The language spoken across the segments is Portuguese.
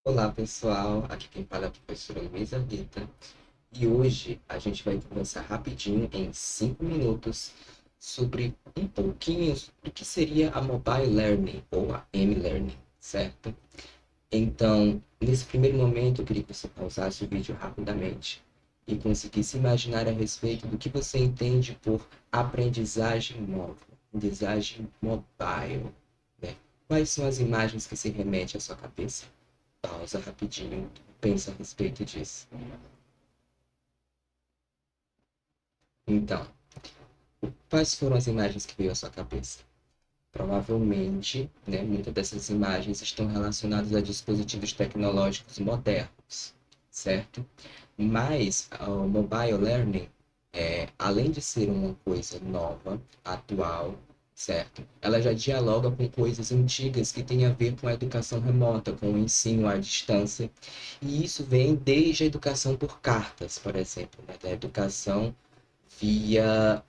Olá, pessoal. Aqui quem fala é a professora Luísa Rita. E hoje a gente vai conversar rapidinho, em 5 minutos, sobre um pouquinho do que seria a Mobile Learning ou a M-Learning, certo? Então, nesse primeiro momento, eu queria que você pausasse o vídeo rapidamente e conseguisse imaginar a respeito do que você entende por aprendizagem móvel, aprendizagem mobile, né? Quais são as imagens que se remetem à sua cabeça? Pausa rapidinho, pensa a respeito disso. Então, quais foram as imagens que veio à sua cabeça? Provavelmente, né, muitas dessas imagens estão relacionadas a dispositivos tecnológicos modernos, certo? Mas o mobile learning, além de ser uma coisa nova, atual, certo? Ela já dialoga com coisas antigas que têm a ver com a educação remota, com o ensino à distância. E isso vem desde a educação por cartas, por exemplo, né? Da educação via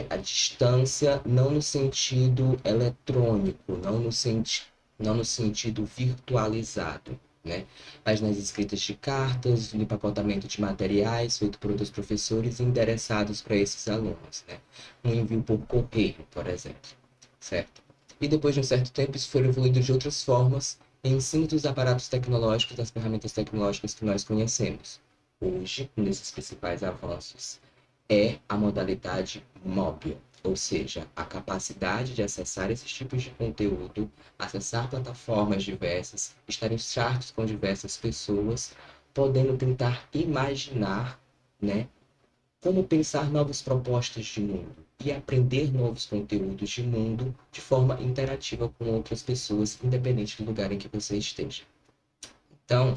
a distância, não no sentido eletrônico, não no sentido virtualizado, né? Mas nas escritas de cartas, no empacotamento de materiais feito por outros professores e endereçados para esses alunos, né? Um envio por correio, por exemplo, certo? E depois de um certo tempo, isso foi evoluindo de outras formas em cima dos aparatos tecnológicos, das ferramentas tecnológicas que nós conhecemos. Hoje, um desses principais avanços é a modalidade móvel, ou seja, a capacidade de acessar esses tipos de conteúdo, acessar plataformas diversas, estar em chats com diversas pessoas, podendo tentar imaginar, né, como pensar novas propostas de mundo e aprender novos conteúdos de mundo de forma interativa com outras pessoas, independente do lugar em que você esteja. Então,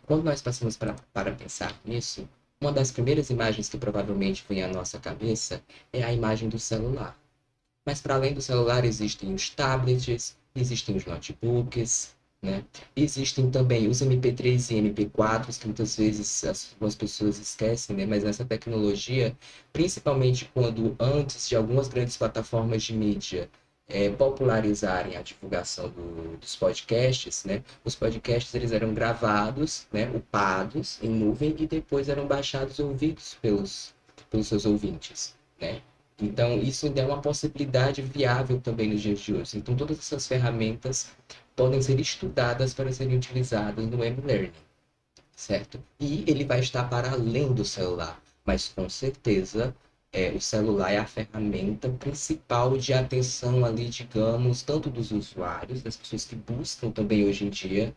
quando nós passamos para pensar nisso, uma das primeiras imagens que provavelmente vem à nossa cabeça é a imagem do celular. Mas para além do celular existem os tablets, existem os notebooks, né? Existem também os MP3 e MP4s, que muitas vezes algumas pessoas esquecem, né? Mas essa tecnologia, principalmente quando antes de algumas grandes plataformas de mídia popularizarem a divulgação dos podcasts, né? Os podcasts eles eram gravados, né? Upados em nuvem e depois eram baixados e ouvidos pelos seus ouvintes, né? Então, isso ainda é uma possibilidade viável também nos dias de hoje. Então, todas essas ferramentas podem ser estudadas para serem utilizadas no e-learning, certo? E ele vai estar para além do celular, mas com certeza o celular é a ferramenta principal de atenção ali, digamos, tanto dos usuários, das pessoas que buscam também hoje em dia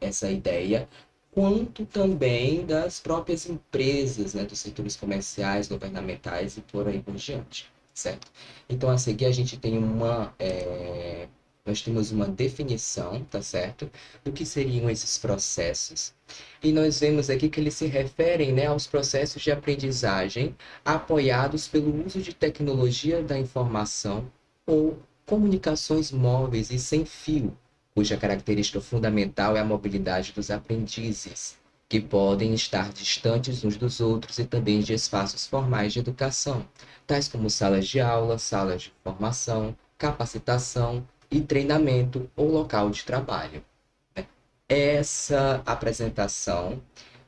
essa ideia, quanto também das próprias empresas, né, dos setores comerciais, governamentais e por aí por diante, certo? Então, a seguir, a gente tem nós temos uma definição, tá certo? Do que seriam esses processos. E nós vemos aqui que eles se referem, né, aos processos de aprendizagem apoiados pelo uso de tecnologia da informação ou comunicações móveis e sem fio, cuja característica fundamental é a mobilidade dos aprendizes, que podem estar distantes uns dos outros e também de espaços formais de educação, tais como salas de aula, salas de formação, capacitação e treinamento ou local de trabalho. Essa apresentação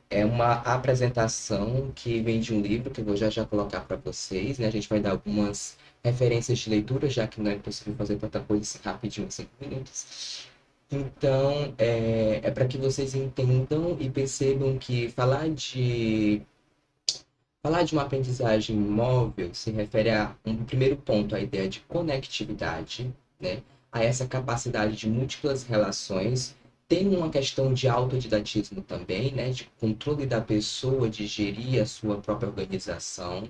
é uma apresentação que vem de um livro que eu vou já já colocar para vocês, né? A gente vai dar algumas referências de leitura, já que não é possível fazer tanta coisa assim rapidinho em 5 minutos. Então, é para que vocês entendam e percebam que falar de uma aprendizagem móvel se refere a um primeiro ponto, a ideia de conectividade, né? A essa capacidade de múltiplas relações. Tem uma questão de autodidatismo também, né? De controle da pessoa, de gerir a sua própria organização.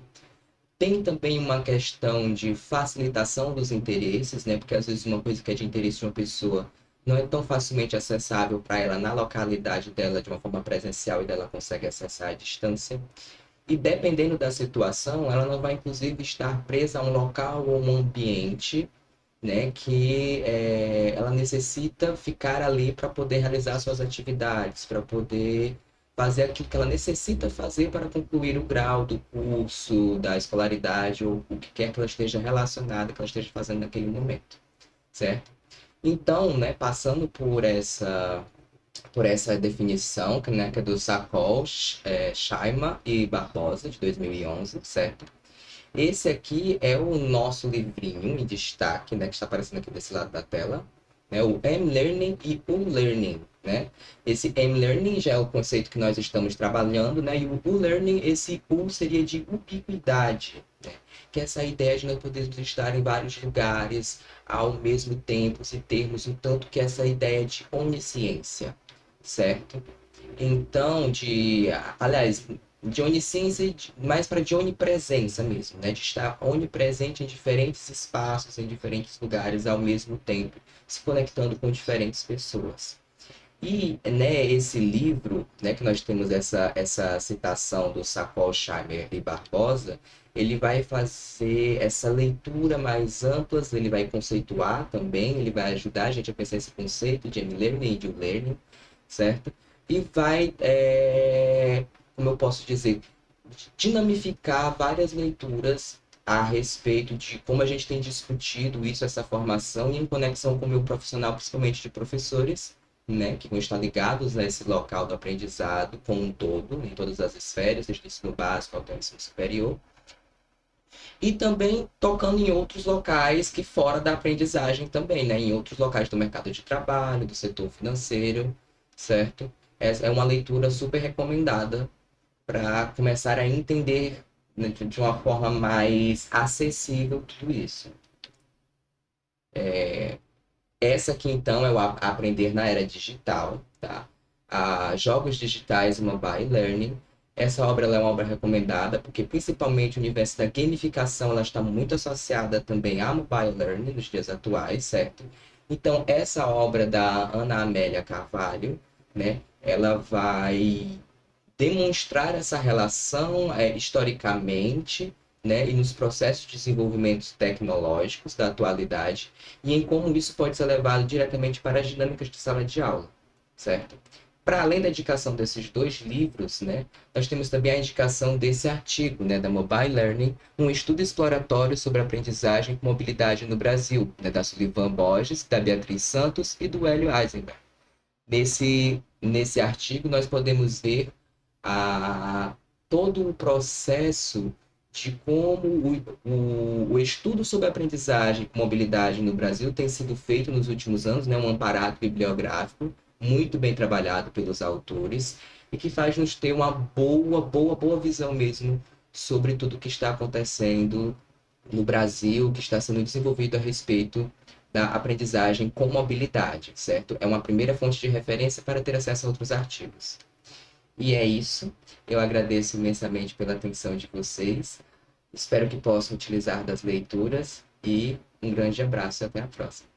Tem também uma questão de facilitação dos interesses, né? Porque às vezes uma coisa que é de interesse de uma pessoa não é tão facilmente acessável para ela na localidade dela de uma forma presencial e dela consegue acessar à distância. E dependendo da situação, ela não vai inclusive estar presa a um local ou um ambiente, né, que ela necessita ficar ali para poder realizar suas atividades, para poder fazer aquilo que ela necessita fazer para concluir o grau do curso, da escolaridade ou o que quer que ela esteja relacionada, que ela esteja fazendo naquele momento, certo? Então, né, passando por essa por essa definição, né, que é do Sacol, Shaima e Barbosa, de 2011, certo? Esse aqui é o nosso livrinho em destaque, né, que está aparecendo aqui desse lado da tela, né, o M-Learning e o Learning, né? Esse M-Learning já é o conceito que nós estamos trabalhando, né, e o U-Learning, esse U seria de ubiquidade, né, que é essa ideia de nós podermos estar em vários lugares ao mesmo tempo, se termos um tanto que essa ideia de onisciência, certo? Então, aliás, de onisciência, mais para de onipresença mesmo, né? De estar onipresente em diferentes espaços, em diferentes lugares ao mesmo tempo, se conectando com diferentes pessoas. E, né, esse livro, né, que nós temos essa citação do Sacol, Scheimer e Barbosa, ele vai fazer essa leitura mais ampla, ele vai conceituar também, ele vai ajudar a gente a pensar esse conceito de M-Learning e de U-Learning, certo? E vai, como eu posso dizer, dinamificar várias leituras a respeito de como a gente tem discutido isso, essa formação, e em conexão com o meu profissional, principalmente de professores, né, que vão estar ligados a esse local do aprendizado como um todo, em todas as esferas, desde o ensino básico até o ensino superior, e também tocando em outros locais que fora da aprendizagem também, né, em outros locais do mercado de trabalho, do setor financeiro, certo? Essa é uma leitura super recomendada para começar a entender, né, de uma forma mais acessível tudo isso. Essa aqui, então, é o Aprender na Era Digital, tá? Jogos Digitais e Mobile Learning. Essa obra ela é uma obra recomendada, porque principalmente o universo da gamificação ela está muito associada também a Mobile Learning nos dias atuais, certo? Então, essa obra da Ana Amélia Carvalho, né, ela vai demonstrar essa relação historicamente, né, e nos processos de desenvolvimento tecnológicos da atualidade e em como isso pode ser levado diretamente para as dinâmicas de sala de aula, certo? Para além da indicação desses dois livros, né, nós temos também a indicação desse artigo, né, da Mobile Learning, um estudo exploratório sobre aprendizagem com mobilidade no Brasil, né, da Sullivan Borges, da Beatriz Santos e do Hélio Eisenberg. Nesse artigo, nós podemos ver a todo o processo de como o estudo sobre aprendizagem com mobilidade no Brasil tem sido feito nos últimos anos, né? Um amparado bibliográfico muito bem trabalhado pelos autores e que faz nos ter uma boa visão mesmo sobre tudo o que está acontecendo no Brasil, que está sendo desenvolvido a respeito da aprendizagem com mobilidade, certo? É uma primeira fonte de referência para ter acesso a outros artigos. E é isso. Eu agradeço imensamente pela atenção de vocês. Espero que possam utilizar das leituras e um grande abraço e até a próxima.